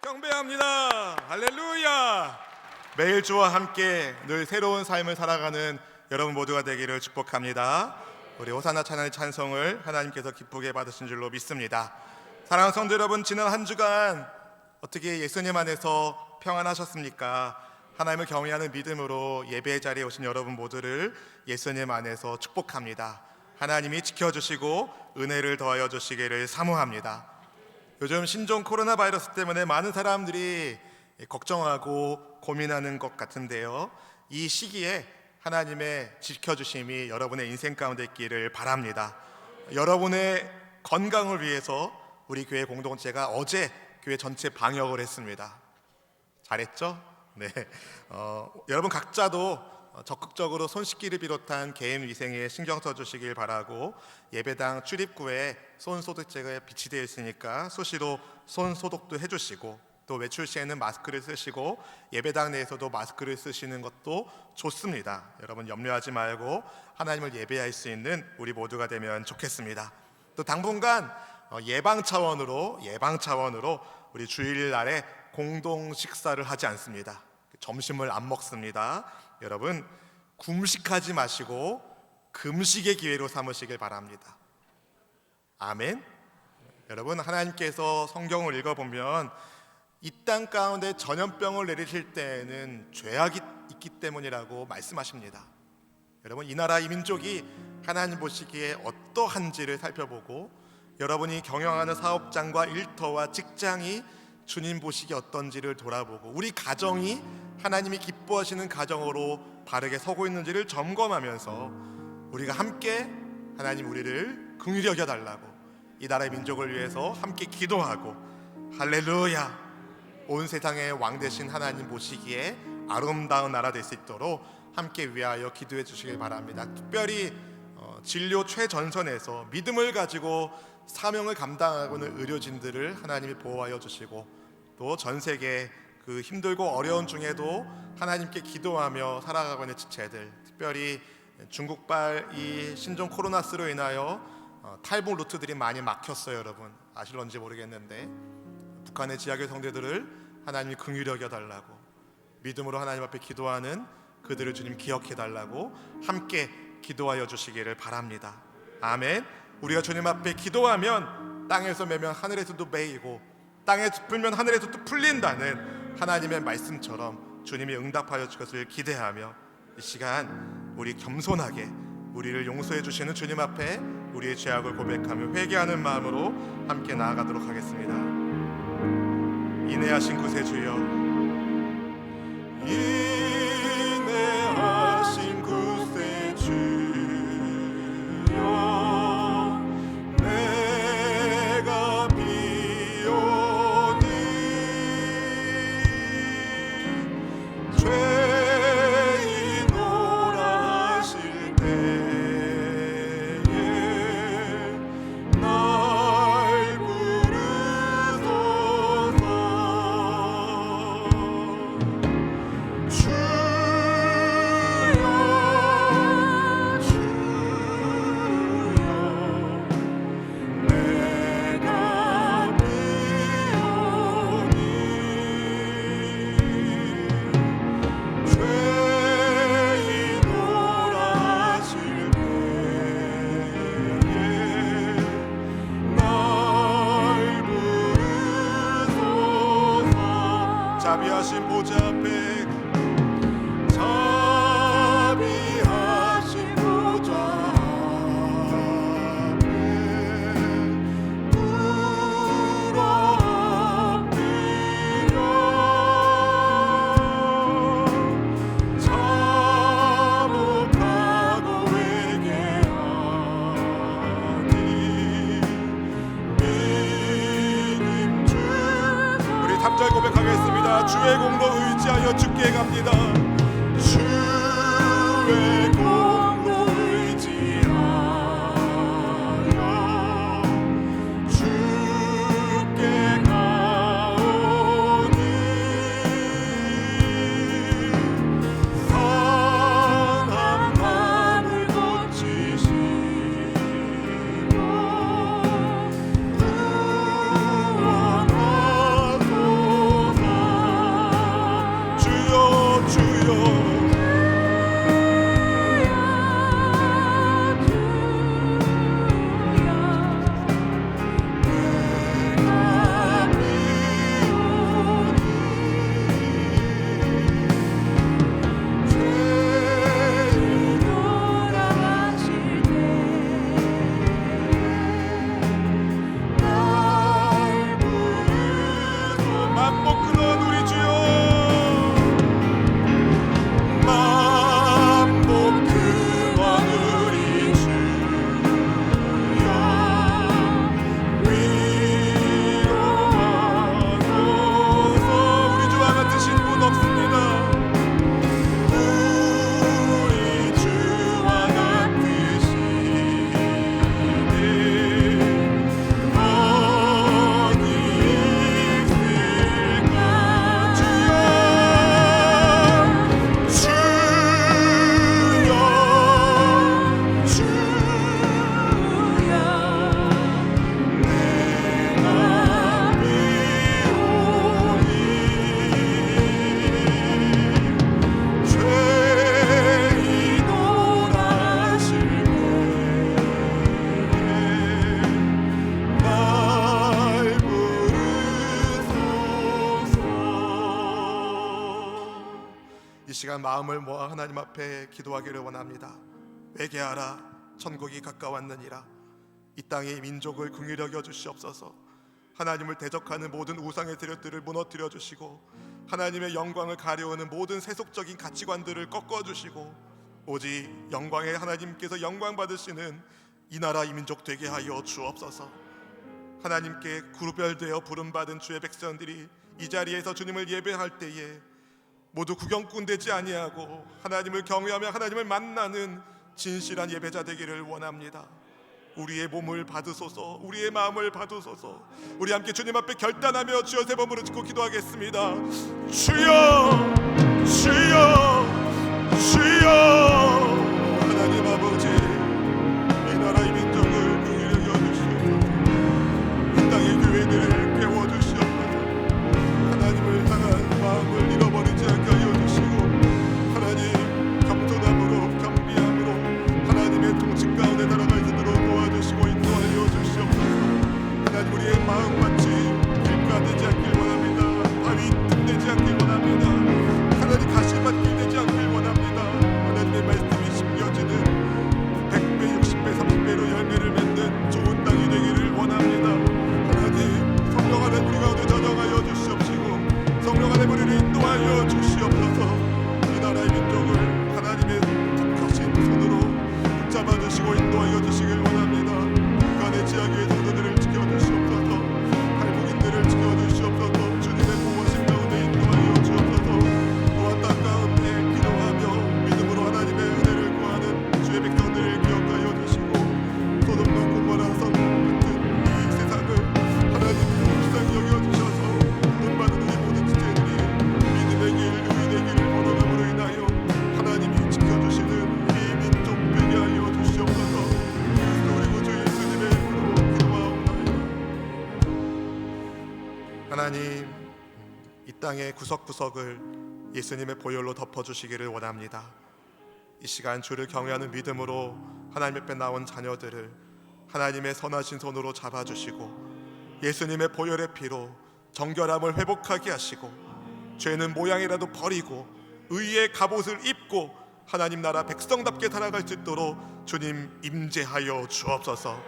경배합니다. 할렐루야. 매일 주와 함께 늘 새로운 삶을 살아가는 여러분 모두가 되기를 축복합니다. 우리 호산나 찬양의 찬송을 하나님께서 기쁘게 받으신 줄로 믿습니다. 사랑하는 성도 여러분, 지난 한 주간 어떻게 예수님 안에서 평안하셨습니까? 하나님을 경외하는 믿음으로 예배의 자리에 오신 여러분 모두를 예수님 안에서 축복합니다. 하나님이 지켜주시고 은혜를 더하여 주시기를 사모합니다. 요즘 신종 코로나 바이러스 때문에 많은 사람들이 걱정하고 고민하는 것 같은데요, 이 시기에 하나님의 지켜주심이 여러분의 인생 가운데 있기를 바랍니다. 여러분의 건강을 위해서 우리 교회 공동체가 어제 교회 전체 방역을 했습니다. 잘했죠? 네. 여러분 각자도 적극적으로 손 씻기를 비롯한 개인 위생에 신경 써주시길 바라고, 예배당 출입구에 손 소독제가 비치되어 있으니까 수시로 손 소독도 해주시고, 또 외출 시에는 마스크를 쓰시고 예배당 내에서도 마스크를 쓰시는 것도 좋습니다. 여러분 염려하지 말고 하나님을 예배할 수 있는 우리 모두가 되면 좋겠습니다. 또 당분간 예방 차원으로 우리 주일날에 공동 식사를 하지 않습니다. 점심을 안 먹습니다. 여러분 금식하지 마시고 금식의 기회로 삼으시길 바랍니다. 아멘. 여러분, 하나님께서 성경을 읽어보면 이 땅 가운데 전염병을 내리실 때에는 죄악이 있기 때문이라고 말씀하십니다. 여러분, 이 나라 이 민족이 하나님 보시기에 어떠한지를 살펴보고, 여러분이 경영하는 사업장과 일터와 직장이 주님 보시기에 어떤지를 돌아보고, 우리 가정이 하나님이 기뻐하시는 가정으로 바르게 서고 있는지를 점검하면서 우리가 함께 하나님 우리를 긍휼히 여겨달라고, 이 나라의 민족을 위해서 함께 기도하고, 할렐루야, 온 세상의 왕 되신 하나님 보시기에 아름다운 나라 될 수 있도록 함께 위하여 기도해 주시길 바랍니다. 특별히 진료 최전선에서 믿음을 가지고 사명을 감당하고 있는 의료진들을 하나님이 보호하여 주시고, 또 전 세계 그 힘들고 어려운 중에도 하나님께 기도하며 살아가고 있는 지체들, 특별히 중국발 이 신종 코로나스로 인하여 탈북 루트들이 많이 막혔어요. 여러분 아실런지 모르겠는데, 북한의 지하교회 성도들을 하나님이 긍휼히 여겨달라고, 믿음으로 하나님 앞에 기도하는 그들을 주님 기억해달라고 함께 기도하여 주시기를 바랍니다. 아멘. 우리가 주님 앞에 기도하면 땅에서 매면 하늘에서도 매이고, 땅에 풀면 하늘에서도 풀린다는 하나님의 말씀처럼 주님이 응답하여 주실 것을 기대하며, 이 시간 우리 겸손하게 우리를 용서해 주시는 주님 앞에 우리의 죄악을 고백하며 회개하는 마음으로 함께 나아가도록 하겠습니다. 인내하신 구세주여, 인내하신 구세주여, 내가 비오니 죄인 오라 하실 때에 날 부르소서. 주여 내가 비오니 죄인 오라 하실 때에 날 부르소서. 자비하신 보좌 앞에, 자비하신 보좌 앞에 엎드려 자복하고 회개하니 믿음 주. 우리 답절 고백하겠습니다. 주의 공로 의지하여 주께 갑니다. 주의 공로 의지하여 주께 가오니 선한 마음을 고치시고 구원하소서. 시간 마음을 모아 하나님 앞에 기도하기를 원합니다. 회개하라, 천국이 가까웠느니라. 이 땅의 민족을 긍휼히 여겨 주시옵소서. 하나님을 대적하는 모든 우상의 세력들을 무너뜨려 주시고, 하나님의 영광을 가려우는 모든 세속적인 가치관들을 꺾어 주시고, 오직 영광의 하나님께서 영광 받으시는 이 나라 이 민족 되게 하여 주옵소서. 하나님께 구별되어 부름받은 주의 백성들이 이 자리에서 주님을 예배할 때에 모두 구경꾼 되지 아니하고 하나님을 경외하며 하나님을 만나는 진실한 예배자 되기를 원합니다. 우리의 몸을 받으소서, 우리의 마음을 받으소서. 우리 함께 주님 앞에 결단하며 주여 세 번 부르짖고 기도하겠습니다. 주여, 주여, 주여. 하나님 아버지, 이 나라 이 민족을 긍휼히 여겨주시옵소서. 이 땅의 교회들을 깨워주시옵소서. 하나님을 향한 마음을 잃어버리지 않게 하여 주시고, 하나님 겸손함으로 겸비함으로 하나님의 통치 가운데 나라가 있도록 도와주시고 인도하여 주시옵소서. 하나님 우리의 마음같이 길가 되지 않길 원합니다. 바위 틈 되지 않길 원합니다. 하나님 가시밭길 되지 않길 원합니다. 하나님의 말씀이 심겨지는 100배, 60배, 30배로 열매를 맺는 좋은 땅이 되기를 원합니다. 하나님 성령 하나님 우리 가운데 저정하여 주시옵시고, 성령 하나님 우리를 인도하여 주시옵소서. 이 나라의 민족을 하나님의 특하신 손으로 붙잡아 주시고 인도하여 주시길 원합니다. 북한의 지하교회 성도들을 지켜주시옵소서. 탈북인들을 지켜주시옵소서. 주님의 보호하심 가운데 인도하여 주옵소서. 또한 땅 가운데 기도하며 믿음으로 하나님의 은혜를 구하는 주의 백성들을 기억하여 주시고, 소돔과 고모라 성 같은 이 세상을 하나님이 불쌍히 여겨주셔서 구원받은 우리 모든 지체들이 믿음의 길, 의의 길을 걸어감으로 인하여 하나님이 지켜주시는 이 민족 되게 하여 주시옵소서. 그리스도 우리 구주 예수님의 이름으로 기도하옵나이다. 하나님, 이 땅의 구석구석을 예수님의 보혈로 덮어주시기를 원합니다. 이 시간 주를 경외하는 믿음으로 하나님 앞에 나온 자녀들을 하나님의 선하신 손으로 잡아주시고, 예수님의 보혈의 피로 정결함을 회복하게 하시고, 죄는 모양이라도 버리고 의의 갑옷을 입고 하나님 나라 백성답게 살아갈 수 있도록 주님 임재하여 주옵소서.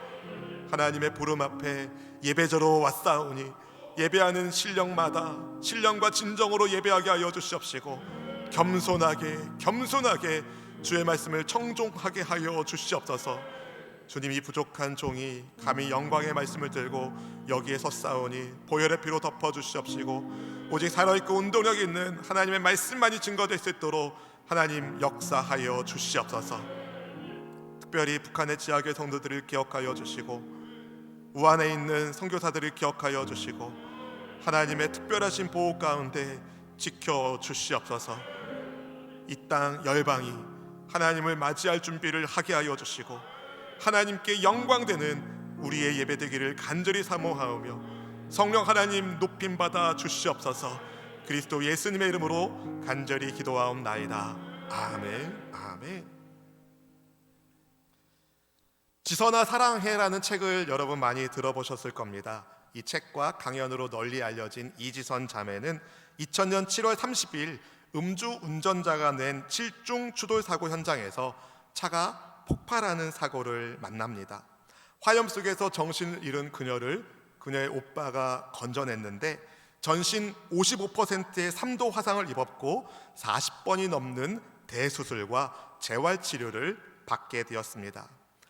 하나님의 부름 앞에 예배자로 왔사오니 예배하는 신령마다 신령과 진정으로 예배하게 하여 주시옵시고, 겸손하게 주의 말씀을 청종하게 하여 주시옵소서. 주님, 이 부족한 종이 감히 영광의 말씀을 들고 여기에 섰사오니 보혈의 피로 덮어주시옵시고, 오직 살아있고 운동력 있는 하나님의 말씀만이 증거될 수 있도록 하나님 역사하여 주시옵소서. 특별히 북한의 지하교회 성도들을 기억하여 주시고, 우한에 있는 선교사들을 기억하여 주시고, 하나님의 특별하신 보호 가운데 지켜 주시옵소서. 이 땅 열방이 하나님을 맞이할 준비를 하게 하여 주시고, 하나님께 영광되는 우리의 예배되기를 간절히 사모하오며, 성령 하나님 높임받아 주시옵소서. 그리스도 예수님의 이름으로 간절히 기도하옵나이다. 아멘, 아멘. 지선아 사랑해라는 책을 여러분 많이 들어보셨을 겁니다. 이 책과 강연으로 널리 알려진 이지선 자매는 2000년 7월 30일 음주 운전자가 낸 7중 추돌 사고 현장에서 차가 폭발하는 사고를 만납니다. 화염 속에서 정신을 잃은 그녀를 그녀의 오빠가 건져냈는데 전신 55%의 3도 화상을 입었고 40번이 넘는 대수술과 재활치료를 받게 되었습니다.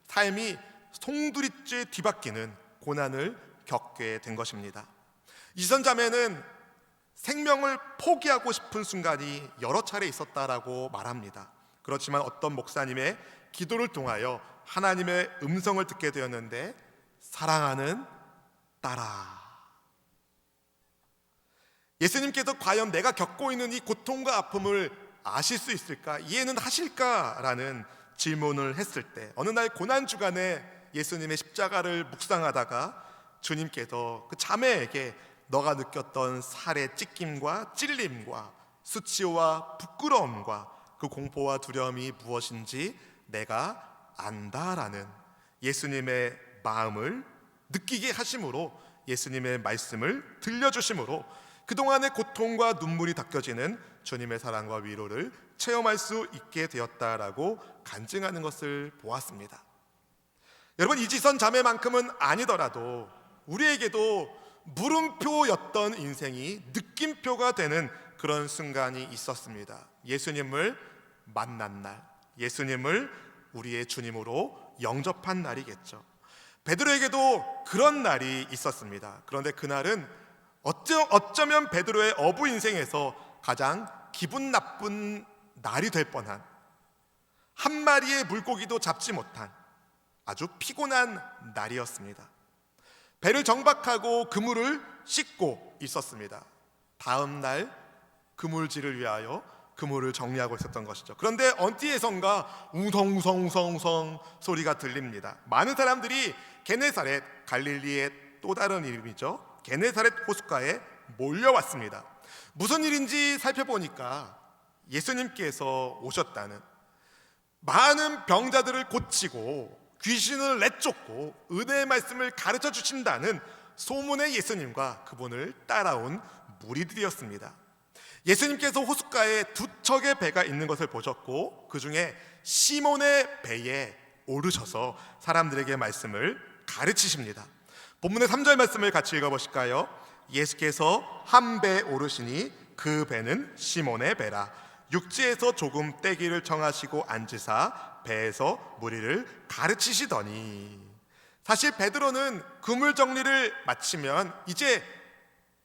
삶이 송두리째 뒤바뀌는 고난을 겪게 된 것입니다. 이지선 자매는 생명을 포기하고 싶은 순간이 여러 차례 있었다라고 말합니다. 그렇지만 어떤 목사님의 기도를 통하여 하나님의 음성을 듣게 되었는데, 사랑하는 딸아, 예수님께서 과연 내가 겪고 있는 이 고통과 아픔을 아실 수 있을까? 이해는 하실까라는 질문을 했을 때, 어느 날 고난 주간에 예수님의 십자가를 묵상하다가 주님께서 그 자매에게 너가 느꼈던 살의 찢김과 찔림과 수치와 부끄러움과 그 공포와 두려움이 무엇인지 내가 안다라는 예수님의 마음을 느끼게 하심으로, 예수님의 말씀을 들려주심으로 그동안의 고통과 눈물이 닦여지는 주님의 사랑과 위로를 체험할 수 있게 되었다라고 간증하는 것을 보았습니다. 여러분, 이지선 자매만큼은 아니더라도 우리에게도 물음표였던 인생이 느낌표가 되는 그런 순간이 있었습니다. 예수님을 만난 날, 예수님을 우리의 주님으로 영접한 날이겠죠. 베드로에게도 그런 날이 있었습니다. 그런데 그날은 어쩌면 베드로의 어부 인생에서 가장 기분 나쁜 날이 될 뻔한, 한 마리의 물고기도 잡지 못한 아주 피곤한 날이었습니다. 배를 정박하고 그물을 싣고 있었습니다. 다음 날 그물질을 위하여 그물을 정리하고 있었던 것이죠. 그런데 어디에선가 웅성웅성웅성 소리가 들립니다. 많은 사람들이 게네사렛, 갈릴리의 또 다른 이름이죠, 게네사렛 호숫가에 몰려왔습니다. 무슨 일인지 살펴보니까 예수님께서 오셨다는, 많은 병자들을 고치고 귀신을 내쫓고 은혜의 말씀을 가르쳐 주신다는 소문의 예수님과 그분을 따라온 무리들이었습니다. 예수님께서 호숫가에 두 척의 배가 있는 것을 보셨고 그 중에 시몬의 배에 오르셔서 사람들에게 말씀을 가르치십니다. 본문의 3절 말씀을 같이 읽어보실까요? 예수께서 한 배에 오르시니 그 배는 시몬의 배라. 육지에서 조금 떼기를 정하시고 앉으사 배에서 무리를 가르치시더니. 사실 베드로는 그물 정리를 마치면 이제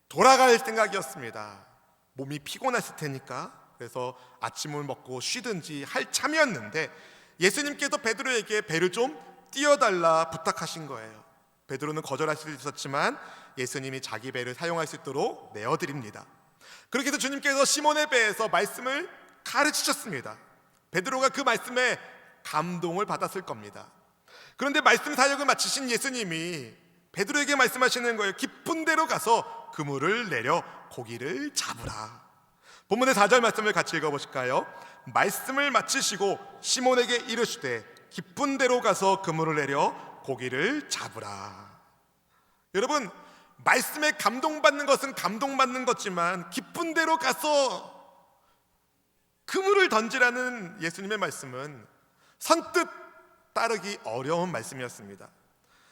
돌아갈 생각이었습니다. 몸이 피곤했을 테니까. 그래서 아침을 먹고 쉬든지 할 참이었는데 예수님께서 베드로에게 배를 좀 띄워달라 부탁하신 거예요. 베드로는 거절할 수도 있었지만 예수님이 자기 배를 사용할 수 있도록 내어드립니다. 그렇게 해서 주님께서 시몬의 배에서 말씀을 가르치셨습니다. 베드로가 그 말씀에 감동을 받았을 겁니다. 그런데 말씀 사역을 마치신 예수님이 베드로에게 말씀하시는 거예요. 깊은 데로 가서 그물을 내려 고기를 잡으라. 본문의 4절 말씀을 같이 읽어보실까요? 말씀을 마치시고 시몬에게 이르시되 깊은 데로 가서 그물을 내려 고기를 잡으라. 여러분, 말씀에 감동받는 것은 감동받는 거지만 깊은 데로 가서 그물을 던지라는 예수님의 말씀은 선뜻 따르기 어려운 말씀이었습니다.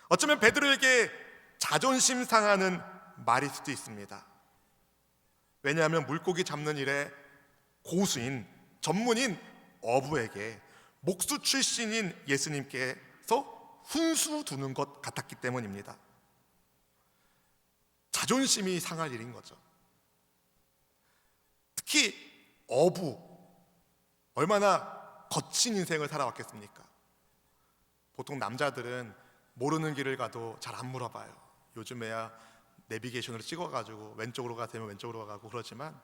어쩌면 베드로에게 자존심 상하는 말일 수도 있습니다. 왜냐하면 물고기 잡는 일에 고수인, 전문인 어부에게 목수 출신인 예수님께서 훈수 두는 것 같았기 때문입니다. 자존심이 상할 일인 거죠. 특히 어부, 얼마나 거친 인생을 살아왔겠습니까? 보통 남자들은 모르는 길을 가도 잘 안 물어봐요. 요즘에야 내비게이션으로 찍어가지고 왼쪽으로 가면 왼쪽으로 가고 그러지만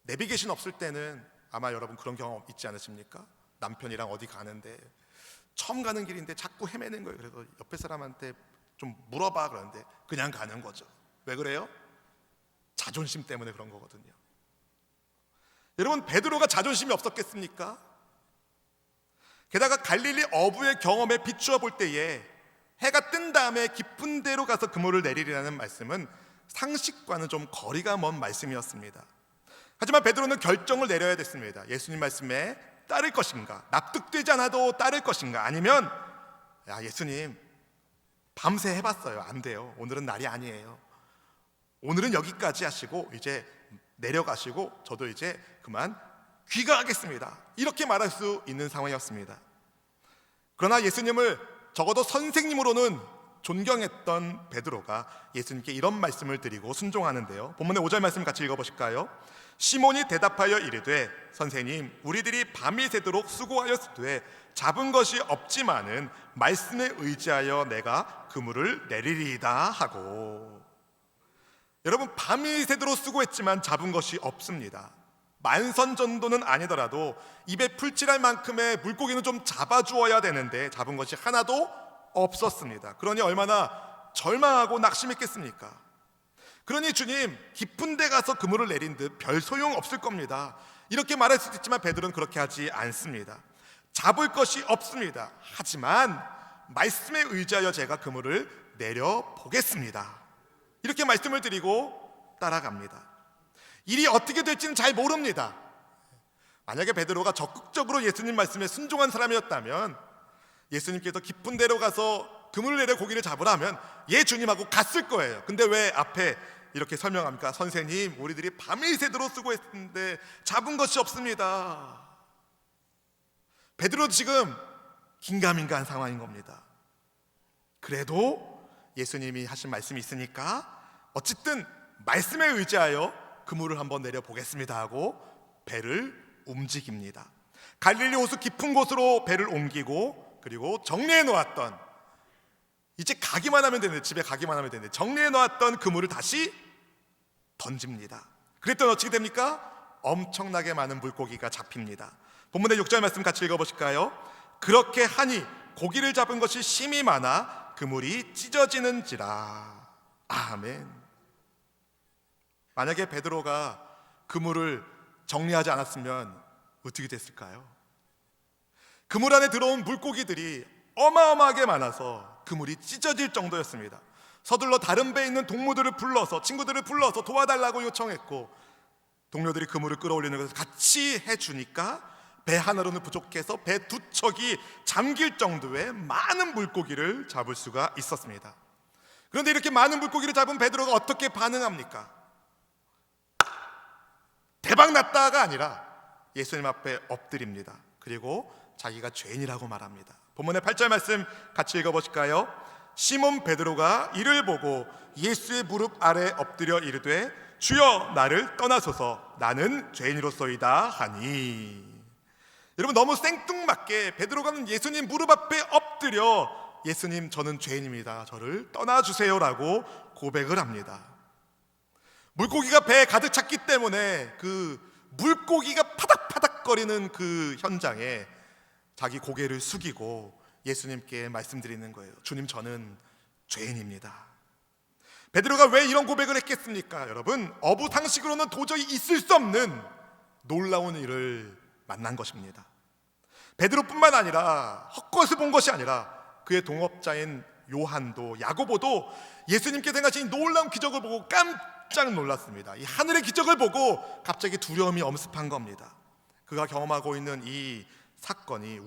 내비게이션 없을 때는 아마 여러분 그런 경험 있지 않으십니까? 남편이랑 어디 가는데 처음 가는 길인데 자꾸 헤매는 거예요. 그래서 옆에 사람한테 좀 물어봐 그러는데 그냥 가는 거죠. 왜 그래요? 자존심 때문에 그런 거거든요. 여러분, 베드로가 자존심이 없었겠습니까? 게다가 갈릴리 어부의 경험에 비추어 볼 때에 해가 뜬 다음에 깊은 데로 가서 그물을 내리라는 말씀은 상식과는 좀 거리가 먼 말씀이었습니다. 하지만 베드로는 결정을 내려야 됐습니다. 예수님 말씀에 따를 것인가, 납득되지 않아도 따를 것인가, 아니면 야 예수님 밤새 해봤어요, 안 돼요, 오늘은 날이 아니에요, 오늘은 여기까지 하시고 이제 내려가시고 저도 이제 그만 귀가하겠습니다, 이렇게 말할 수 있는 상황이었습니다. 그러나 예수님을 적어도 선생님으로는 존경했던 베드로가 예수님께 이런 말씀을 드리고 순종하는데요. 본문의 5절 말씀 같이 읽어보실까요? 시몬이 대답하여 이르되 선생님, 우리들이 밤이 새도록 수고하였으되 잡은 것이 없지만은 말씀에 의지하여 내가 그물을 내리리이다 하고. 여러분, 밤이 새도록 수고했지만 잡은 것이 없습니다. 만선전도는 아니더라도 입에 풀칠할 만큼의 물고기는 좀 잡아주어야 되는데 잡은 것이 하나도 없었습니다. 그러니 얼마나 절망하고 낙심했겠습니까? 그러니 주님, 깊은 데 가서 그물을 내린 듯 별 소용 없을 겁니다, 이렇게 말할 수도 있지만 베드로는 그렇게 하지 않습니다. 잡을 것이 없습니다. 하지만 말씀에 의지하여 제가 그물을 내려보겠습니다, 이렇게 말씀을 드리고 따라갑니다. 일이 어떻게 될지는 잘 모릅니다. 만약에 베드로가 적극적으로 예수님 말씀에 순종한 사람이었다면 예수님께서 깊은 데로 가서 그물을 내려 고기를 잡으라면 예 주님하고 갔을 거예요. 근데 왜 앞에 이렇게 설명합니까? 선생님, 우리들이 밤이 새도록 수고했는데 잡은 것이 없습니다. 베드로 지금 긴가민가한 상황인 겁니다. 그래도 예수님이 하신 말씀이 있으니까 어쨌든 말씀에 의지하여 그물을 한번 내려보겠습니다 하고 배를 움직입니다. 갈릴리 호수 깊은 곳으로 배를 옮기고, 그리고 정리해 놓았던, 이제 가기만 하면 되는데, 집에 가기만 하면 되는데 정리해 놓았던 그물을 다시 던집니다. 그랬더니 어떻게 됩니까? 엄청나게 많은 물고기가 잡힙니다. 본문의 6절 말씀 같이 읽어보실까요? 그렇게 하니 고기를 잡은 것이 심히 많아 그물이 찢어지는지라. 아멘. 만약에 베드로가 그물을 정리하지 않았으면 어떻게 됐을까요? 그물 안에 들어온 물고기들이 어마어마하게 많아서 그물이 찢어질 정도였습니다. 서둘러 다른 배에 있는 친구들을 불러서 도와달라고 요청했고, 동료들이 그물을 끌어올리는 것을 같이 해주니까 배 하나로는 부족해서 배 두 척이 잠길 정도의 많은 물고기를 잡을 수가 있었습니다. 그런데 이렇게 많은 물고기를 잡은 베드로가 어떻게 반응합니까? 대박 났다가 아니라 예수님 앞에 엎드립니다. 그리고 자기가 죄인이라고 말합니다. 본문의 8절 말씀 같이 읽어보실까요? 시몬 베드로가 이를 보고 예수의 무릎 아래 엎드려 이르되 주여 나를 떠나소서 나는 죄인이로소이다 하니. 여러분, 너무 생뚱맞게 베드로가는 예수님 무릎 앞에 엎드려 예수님 저는 죄인입니다, 저를 떠나주세요라고 고백을 합니다. 물고기가 배에 가득 찼기 때문에 그 물고기가 파닥파닥거리는 그 현장에 자기 고개를 숙이고 예수님께 말씀드리는 거예요. 주님, 저는 죄인입니다. 베드로가 왜 이런 고백을 했겠습니까? 여러분, 어부 상식으로는 도저히 있을 수 없는 놀라운 일을 만난 것입니다. 베드로뿐만 아니라 헛것을 본 것이 아니라 그의 동업자인 요한도, 야고보도 예수님께서 행하신 놀라운 기적을 보고 깜짝 놀랐습니다. 이 하늘의 기적을 보고 갑자기 두려움이 엄습한 겁니다. 그가 경험하고 있는 이 사건이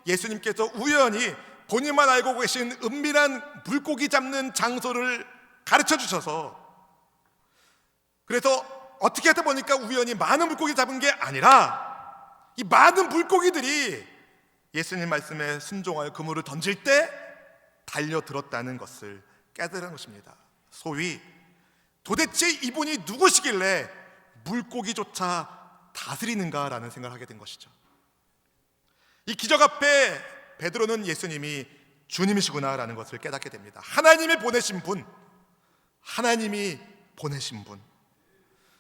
예수님께서 우연히 본인만 알고 계신 은밀한 물고기 잡는 장소를 가르쳐 주셔서, 그래서 어떻게 하다 보니까 우연히 많은 물고기 잡은 게 아니라 이 많은 물고기들이 예수님 말씀에 순종하여 그물을 던질 때 달려들었다는 것을 깨달은 것입니다. 소위 도대체 이분이 누구시길래 물고기조차 다스리는가라는 생각을 하게 된 것이죠. 이 기적 앞에 베드로는 예수님이 주님이시구나라는 것을 깨닫게 됩니다. 하나님이 보내신 분,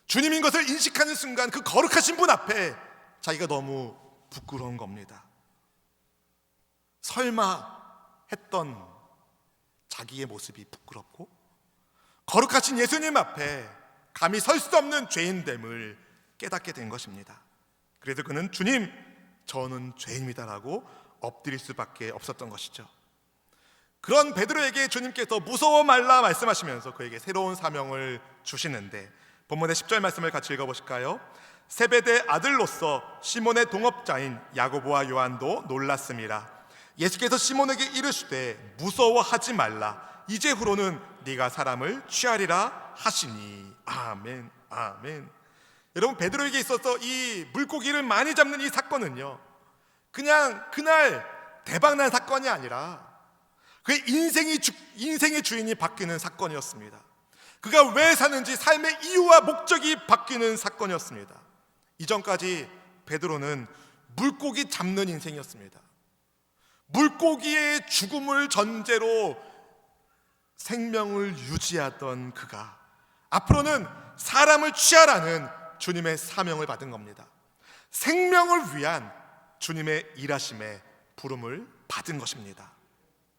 주님인 것을 인식하는 순간 그 거룩하신 분 앞에 자기가 너무 부끄러운 겁니다. 설마 했던 자기의 모습이 부끄럽고 거룩하신 예수님 앞에 감히 설 수 없는 죄인됨을 깨닫게 된 것입니다. 그래서 그는 주님, 저는 죄인입니다라고 엎드릴 수밖에 없었던 것이죠. 그런 베드로에게 주님께서 무서워 말라 말씀하시면서 그에게 새로운 사명을 주시는데, 본문의 10절 말씀을 같이 읽어보실까요? 세베대 아들로서 시몬의 동업자인 야고보와 요한도 놀랐습니다. 예수께서 시몬에게 이르시되 무서워하지 말라, 이제후로는 네가 사람을 취하리라 하시니. 아멘, 아멘. 여러분, 베드로에게 있어서 이 물고기를 많이 잡는 이 사건은요, 그냥 그날 대박난 사건이 아니라 그의 인생의 주인이 바뀌는 사건이었습니다. 그가 왜 사는지 삶의 이유와 목적이 바뀌는 사건이었습니다. 이전까지 베드로는 물고기 잡는 인생이었습니다. 물고기의 죽음을 전제로 생명을 유지하던 그가 앞으로는 사람을 취하라는 주님의 사명을 받은 겁니다. 생명을 위한 주님의 일하심에 부름을 받은 것입니다.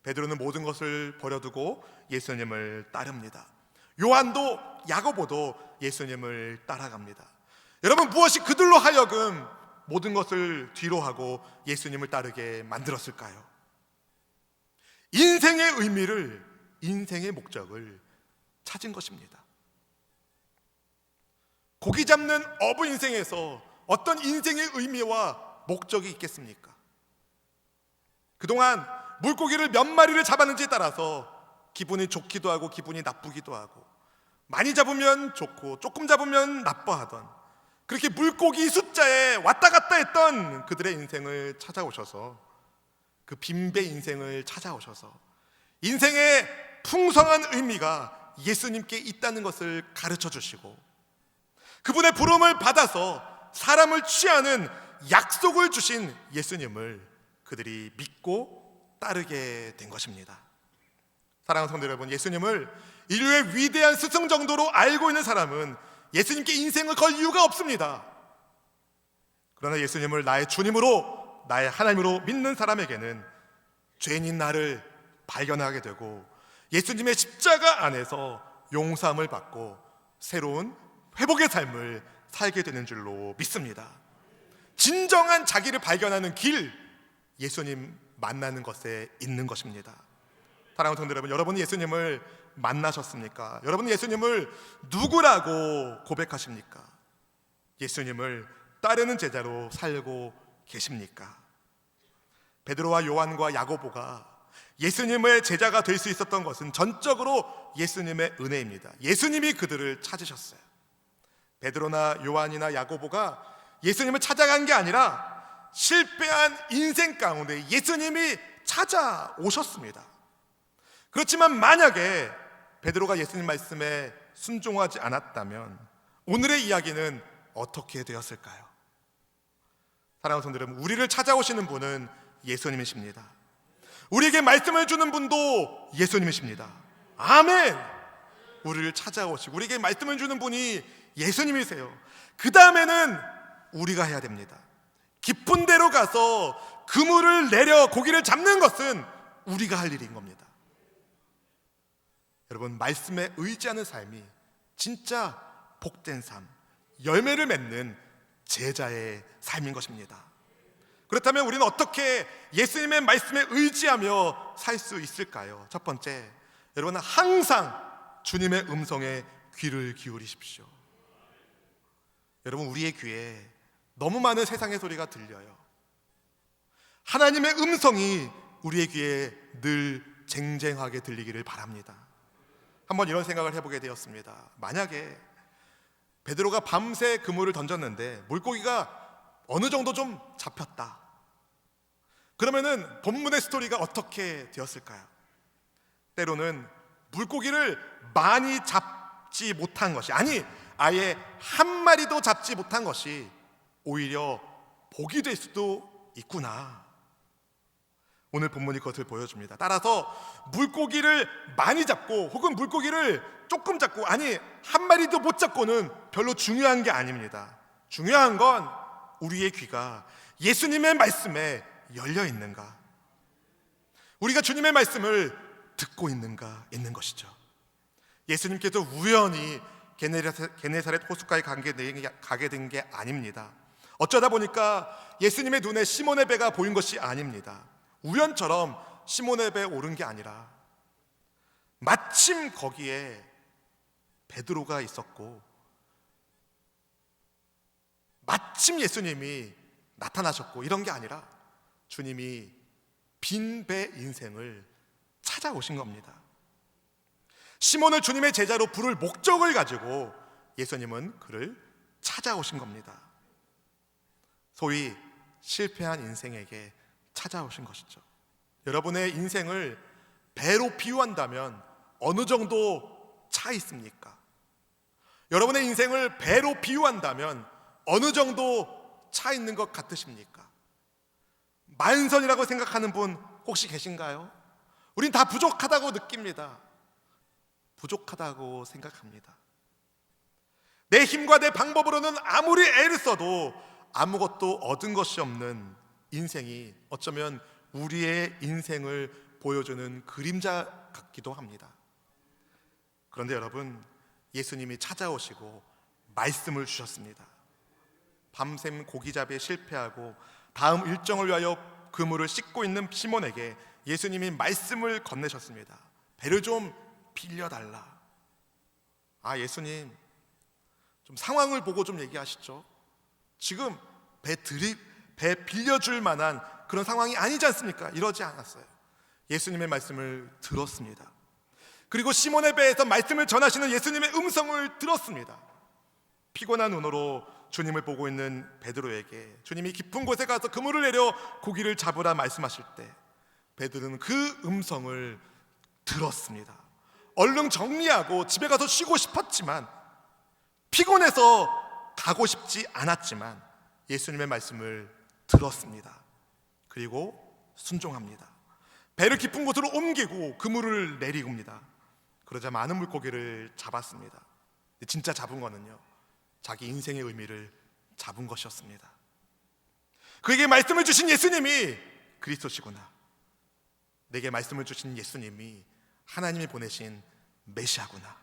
베드로는 모든 것을 버려두고 예수님을 따릅니다. 요한도 야고보도 예수님을 따라갑니다. 여러분, 무엇이 그들로 하여금 모든 것을 뒤로 하고 예수님을 따르게 만들었을까요? 인생의 의미를, 인생의 목적을 찾은 것입니다. 고기 잡는 어부 인생에서 어떤 인생의 의미와 목적이 있겠습니까? 그동안 물고기를 몇 마리를 잡았는지에 따라서 기분이 좋기도 하고 기분이 나쁘기도 하고, 많이 잡으면 좋고 조금 잡으면 나빠하던, 그렇게 물고기 숫자에 왔다 갔다 했던 그들의 인생을 찾아오셔서, 그 빈배 인생을 찾아오셔서 인생의 풍성한 의미가 예수님께 있다는 것을 가르쳐 주시고, 그분의 부름을 받아서 사람을 취하는 약속을 주신 예수님을 그들이 믿고 따르게 된 것입니다. 사랑하는 성도 여러분, 예수님을 인류의 위대한 스승 정도로 알고 있는 사람은 예수님께 인생을 걸 이유가 없습니다. 그러나 예수님을 나의 주님으로, 나의 하나님으로 믿는 사람에게는 죄인인 나를 발견하게 되고 예수님의 십자가 안에서 용서함을 받고 새로운 회복의 삶을 살게 되는 줄로 믿습니다. 진정한 자기를 발견하는 길, 예수님 만나는 것에 있는 것입니다. 사랑하는 성도 여러분, 여러분은 예수님을 만나셨습니까? 여러분은 예수님을 누구라고 고백하십니까? 예수님을 따르는 제자로 살고 계십니까? 베드로와 요한과 야고보가 예수님의 제자가 될 수 있었던 것은 전적으로 예수님의 은혜입니다. 예수님이 그들을 찾으셨어요. 베드로나 요한이나 야고보가 예수님을 찾아간 게 아니라 실패한 인생 가운데 예수님이 찾아오셨습니다. 그렇지만 만약에 베드로가 예수님 말씀에 순종하지 않았다면 오늘의 이야기는 어떻게 되었을까요? 사랑하는 성도 여러분, 우리를 찾아오시는 분은 예수님이십니다. 우리에게 말씀을 주는 분도 예수님이십니다. 아멘! 우리를 찾아오시고 우리에게 말씀을 주는 분이 예수님이세요. 그 다음에는 우리가 해야 됩니다. 깊은 데로 가서 그물을 내려 고기를 잡는 것은 우리가 할 일인 겁니다. 여러분, 말씀에 의지하는 삶이 진짜 복된 삶, 열매를 맺는 제자의 삶인 것입니다. 그렇다면 우리는 어떻게 예수님의 말씀에 의지하며 살 수 있을까요? 첫 번째, 여러분은 항상 주님의 음성에 귀를 기울이십시오. 여러분, 우리의 귀에 너무 많은 세상의 소리가 들려요. 하나님의 음성이 우리의 귀에 늘 쟁쟁하게 들리기를 바랍니다. 한번 이런 생각을 해보게 되었습니다. 만약에 베드로가 밤새 그물을 던졌는데 물고기가 어느 정도 좀 잡혔다. 그러면은 본문의 스토리가 어떻게 되었을까요? 때로는 물고기를 많이 잡지 못한 것이, 아니 아예 한 마리도 잡지 못한 것이 오히려 복이 될 수도 있구나. 오늘 본문이 그것을 보여줍니다. 따라서 물고기를 많이 잡고 혹은 물고기를 조금 잡고, 아니 한 마리도 못 잡고는 별로 중요한 게 아닙니다. 중요한 건 우리의 귀가 예수님의 말씀에 열려 있는가, 우리가 주님의 말씀을 듣고 있는가 있는 것이죠. 예수님께서 우연히 게네사렛 호숫가에 가게 된 게 아닙니다. 어쩌다 보니까 예수님의 눈에 시몬의 배가 보인 것이 아닙니다. 우연처럼 시몬의 배에 오른 게 아니라 마침 거기에 베드로가 있었고 마침 예수님이 나타나셨고, 이런 게 아니라 주님이 빈배 인생을 찾아오신 겁니다. 시몬을 주님의 제자로 부를 목적을 가지고 예수님은 그를 찾아오신 겁니다. 소위 실패한 인생에게 찾아오신 것이죠. 여러분의 인생을 배로 비유한다면 어느 정도 차 있습니까? 여러분의 인생을 배로 비유한다면 어느 정도 차 있는 것 같으십니까? 만선이라고 생각하는 분 혹시 계신가요? 우린 다 부족하다고 느낍니다. 부족하다고 생각합니다. 내 힘과 내 방법으로는 아무리 애를 써도 아무것도 얻은 것이 없는 인생이 어쩌면 우리의 인생을 보여주는 그림자 같기도 합니다. 그런데 여러분, 예수님이 찾아오시고 말씀을 주셨습니다. 밤샘 고기잡이에 실패하고 다음 일정을 위하여 그물을 씻고 있는 시몬에게 예수님이 말씀을 건네셨습니다. 배를 좀 빌려달라. 아, 예수님, 좀 상황을 보고 좀 얘기하시죠. 지금 배 빌려줄 만한 그런 상황이 아니지 않습니까? 이러지 않았어요. 예수님의 말씀을 들었습니다. 그리고 시몬의 배에서 말씀을 전하시는 예수님의 음성을 들었습니다. 피곤한 눈으로 주님을 보고 있는 베드로에게 주님이 깊은 곳에 가서 그물을 내려 고기를 잡으라 말씀하실 때 베드로는 그 음성을 들었습니다. 얼른 정리하고 집에 가서 쉬고 싶었지만, 피곤해서 가고 싶지 않았지만 예수님의 말씀을 들었습니다. 그리고 순종합니다. 배를 깊은 곳으로 옮기고 그물을 내리고입니다. 그러자 많은 물고기를 잡았습니다. 진짜 잡은 거는요, 자기 인생의 의미를 잡은 것이었습니다. 그에게 말씀을 주신 예수님이 그리스도시구나. 내게 말씀을 주신 예수님이 하나님이 보내신 메시아구나.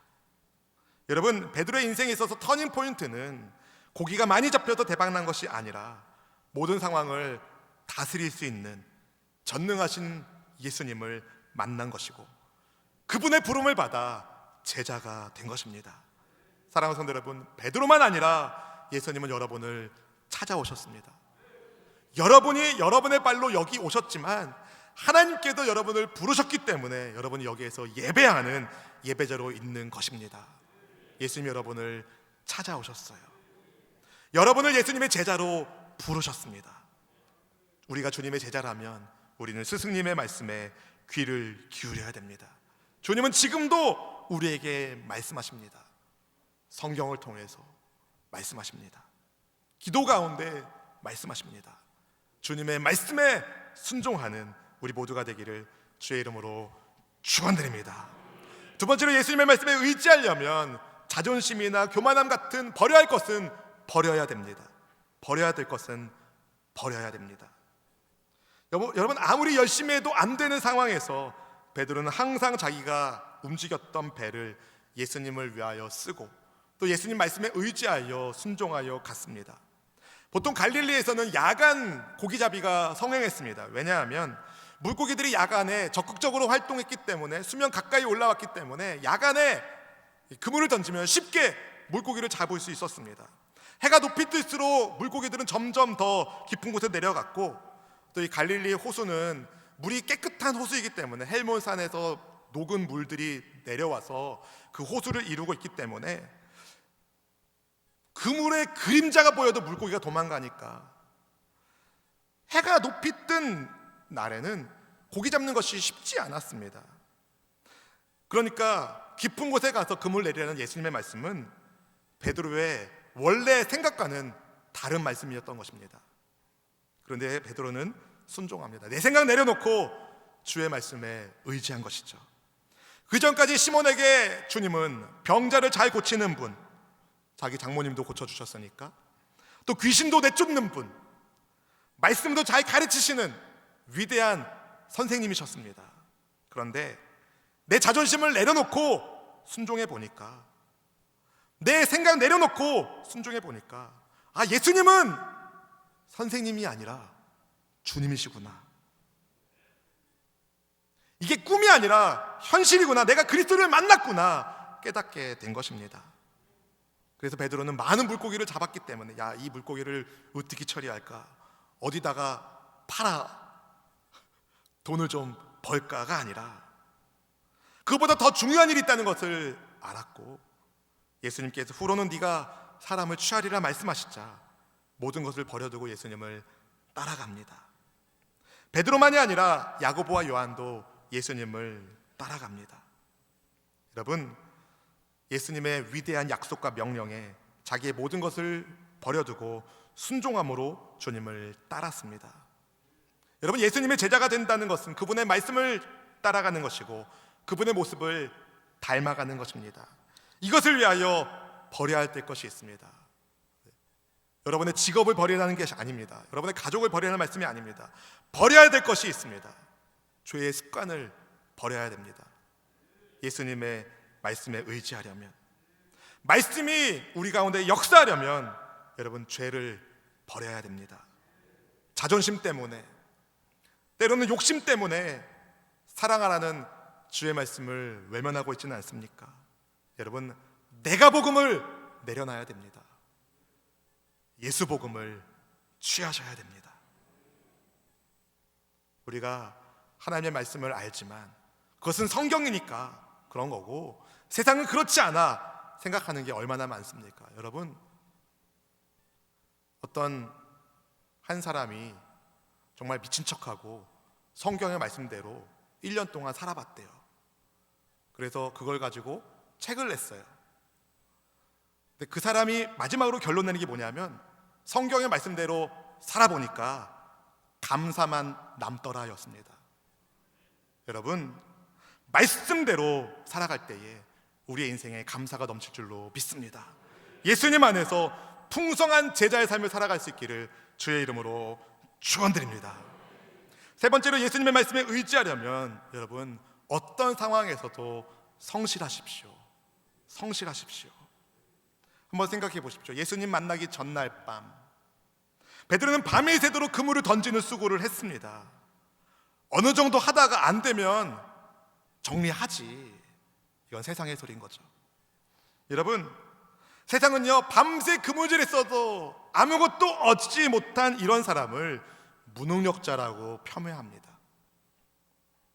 여러분, 베드로의 인생에 있어서 터닝 포인트는 고기가 많이 잡혀서 대박난 것이 아니라 모든 상황을 다스릴 수 있는 전능하신 예수님을 만난 것이고, 그분의 부름을 받아 제자가 된 것입니다. 사랑하는 성도 여러분, 베드로만 아니라 예수님은 여러분을 찾아오셨습니다. 여러분이 여러분의 발로 여기 오셨지만 하나님께서 여러분을 부르셨기 때문에 여러분이 여기에서 예배하는 예배자로 있는 것입니다. 예수님이 여러분을 찾아오셨어요. 여러분을 예수님의 제자로 부르셨습니다. 우리가 주님의 제자라면 우리는 스승님의 말씀에 귀를 기울여야 됩니다. 주님은 지금도 우리에게 말씀하십니다. 성경을 통해서 말씀하십니다. 기도 가운데 말씀하십니다. 주님의 말씀에 순종하는 우리 모두가 되기를 주의 이름으로 축원드립니다. 두 번째로, 예수님의 말씀에 의지하려면 자존심이나 교만함 같은 버려야 할 것은 버려야 됩니다. 버려야 될 것은 버려야 됩니다. 여러분, 아무리 열심히 해도 안 되는 상황에서 베드로는 항상 자기가 움직였던 배를 예수님을 위하여 쓰고 또 예수님 말씀에 의지하여 순종하여 갔습니다. 보통 갈릴리에서는 야간 고기잡이가 성행했습니다. 왜냐하면 물고기들이 야간에 적극적으로 활동했기 때문에, 수면 가까이 올라왔기 때문에 야간에 그물을 던지면 쉽게 물고기를 잡을 수 있었습니다. 해가 높이 뜰수록 물고기들은 점점 더 깊은 곳에 내려갔고, 또 이 갈릴리 호수는 물이 깨끗한 호수이기 때문에 헬몬산에서 녹은 물들이 내려와서 그 호수를 이루고 있기 때문에 그물의 그림자가 보여도 물고기가 도망가니까 해가 높이 뜬 날에는 고기 잡는 것이 쉽지 않았습니다. 그러니까 깊은 곳에 가서 그물 내리라는 예수님의 말씀은 베드로의 원래 생각과는 다른 말씀이었던 것입니다. 그런데 베드로는 순종합니다. 내 생각 내려놓고 주의 말씀에 의지한 것이죠. 그 전까지 시몬에게 주님은 병자를 잘 고치는 분, 자기 장모님도 고쳐주셨으니까, 또 귀신도 내쫓는 분, 말씀도 잘 가르치시는 위대한 선생님이셨습니다. 그런데 내 자존심을 내려놓고 순종해 보니까, 내 생각 내려놓고 순종해 보니까, 예수님은 선생님이 아니라 주님이시구나. 이게 꿈이 아니라 현실이구나. 내가 그리스도를 만났구나 깨닫게 된 것입니다. 그래서 베드로는 많은 물고기를 잡았기 때문에 이 물고기를 어떻게 처리할까, 어디다가 팔아 돈을 좀 벌까가 아니라 그보다 더 중요한 일이 있다는 것을 알았고, 예수님께서 후로는 네가 사람을 취하리라 말씀하시자 모든 것을 버려두고 예수님을 따라갑니다. 베드로만이 아니라 야고보와 요한도 예수님을 따라갑니다. 여러분, 예수님의 위대한 약속과 명령에 자기의 모든 것을 버려두고 순종함으로 주님을 따랐습니다. 여러분, 예수님의 제자가 된다는 것은 그분의 말씀을 따라가는 것이고 그분의 모습을 닮아가는 것입니다. 이것을 위하여 버려야 될 것이 있습니다. 여러분의 직업을 버리라는 것이 아닙니다. 여러분의 가족을 버리라는 말씀이 아닙니다. 버려야 될 것이 있습니다. 죄의 습관을 버려야 됩니다. 예수님의 말씀에 의지하려면, 말씀이 우리 가운데 역사하려면 여러분, 죄를 버려야 됩니다. 자존심 때문에, 때로는 욕심 때문에 사랑하라는 주의 말씀을 외면하고 있지는 않습니까? 여러분, 내가 복음을 내려놔야 됩니다. 예수 복음을 취하셔야 됩니다. 우리가 하나님의 말씀을 알지만 그것은 성경이니까 그런 거고 세상은 그렇지 않아 생각하는 게 얼마나 많습니까? 여러분, 어떤 한 사람이 정말 미친 척하고 성경의 말씀대로 1년 동안 살아봤대요. 그래서 그걸 가지고 책을 냈어요. 근데 그 사람이 마지막으로 결론 내는 게 뭐냐면 성경의 말씀대로 살아보니까 감사만 남더라였습니다. 여러분, 말씀대로 살아갈 때에 우리의 인생에 감사가 넘칠 줄로 믿습니다. 예수님 안에서 풍성한 제자의 삶을 살아갈 수 있기를 주의 이름으로 축원드립니다. 세 번째로 예수님의 말씀에 의지하려면 여러분, 어떤 상황에서도 성실하십시오. 성실하십시오. 한번 생각해 보십시오. 예수님 만나기 전날 밤, 베드로는 밤이 새도록 그물을 던지는 수고를 했습니다. 어느 정도 하다가 안 되면 정리하지. 이건 세상의 소리인 거죠. 여러분, 세상은요, 밤새 그물질했어도 아무것도 얻지 못한 이런 사람을 무능력자라고 폄훼합니다.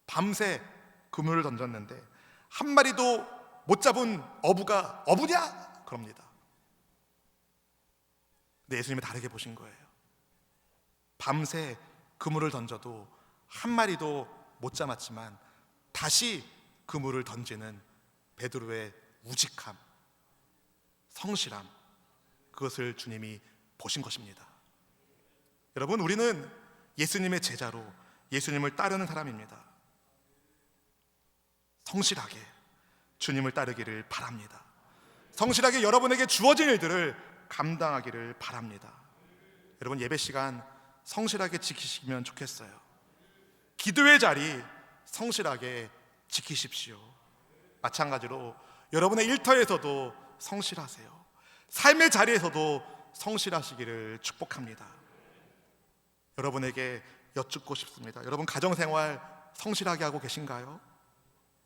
밤새 그물을 던졌는데 한 마리도 못 잡은 어부가 어부냐? 그럽니다. 근데 예수님이 다르게 보신 거예요. 밤새 그물을 던져도 한 마리도 못 잡았지만 다시 그물을 던지는 베드로의 우직함, 성실함, 그것을 주님이 보신 것입니다. 여러분, 우리는 예수님의 제자로 예수님을 따르는 사람입니다. 성실하게 주님을 따르기를 바랍니다. 성실하게 여러분에게 주어진 일들을 감당하기를 바랍니다. 여러분, 예배 시간 성실하게 지키시면 좋겠어요. 기도의 자리 성실하게 지키십시오. 마찬가지로 여러분의 일터에서도 성실하세요. 삶의 자리에서도 성실하시기를 축복합니다. 여러분에게 여쭙고 싶습니다. 여러분, 가정생활 성실하게 하고 계신가요?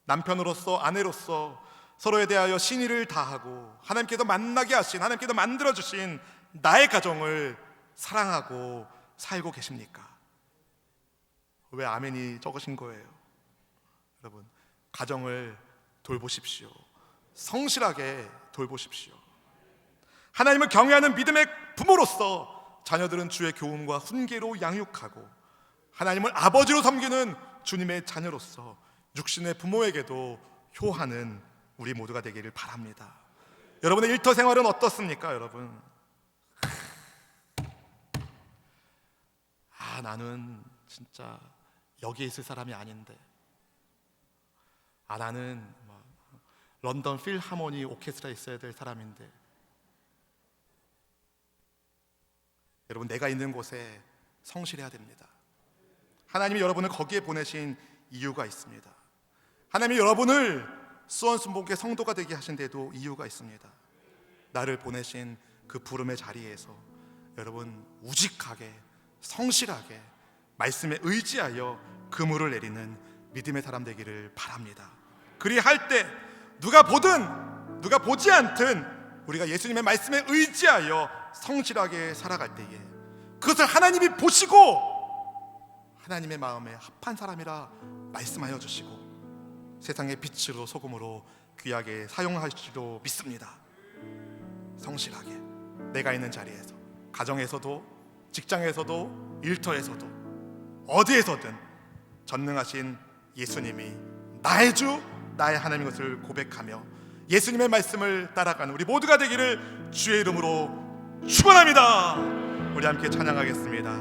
남편으로서, 아내로서 서로에 대하여 신의를 다하고 하나님께서 만나게 하신, 하나님께서 만들어주신 나의 가정을 사랑하고 살고 계십니까? 왜 아멘이 적으신 거예요? 여러분, 가정을 돌보십시오. 성실하게 돌보십시오. 하나님을 경외하는 믿음의 부모로서 자녀들은 주의 교훈과 훈계로 양육하고 하나님을 아버지로 섬기는 주님의 자녀로서 육신의 부모에게도 효하는 우리 모두가 되기를 바랍니다. 여러분의 일터 생활은 어떻습니까? 여러분, 나는 진짜 여기에 있을 사람이 아닌데, 나는 런던 필하모니 오케스트라에 있어야 될 사람인데. 여러분, 내가 있는 곳에 성실해야 됩니다. 하나님이 여러분을 거기에 보내신 이유가 있습니다. 하나님이 여러분을 수원순복의 성도가 되게 하신 데도 이유가 있습니다. 나를 보내신 그 부름의 자리에서 여러분, 우직하게 성실하게 말씀에 의지하여 그물을 내리는 믿음의 사람 되기를 바랍니다. 그리할 때 누가 보든 누가 보지 않든 우리가 예수님의 말씀에 의지하여 성실하게 살아갈 때에 그것을 하나님이 보시고 하나님의 마음에 합한 사람이라 말씀하여 주시고 세상의 빛으로 소금으로 귀하게 사용하시리로 믿습니다. 성실하게 내가 있는 자리에서, 가정에서도 직장에서도 일터에서도 어디에서든 전능하신 예수님이 나의 주, 나의 하나님인 것을 고백하며 예수님의 말씀을 따라가는 우리 모두가 되기를 주의 이름으로 축원합니다. 우리 함께 찬양하겠습니다.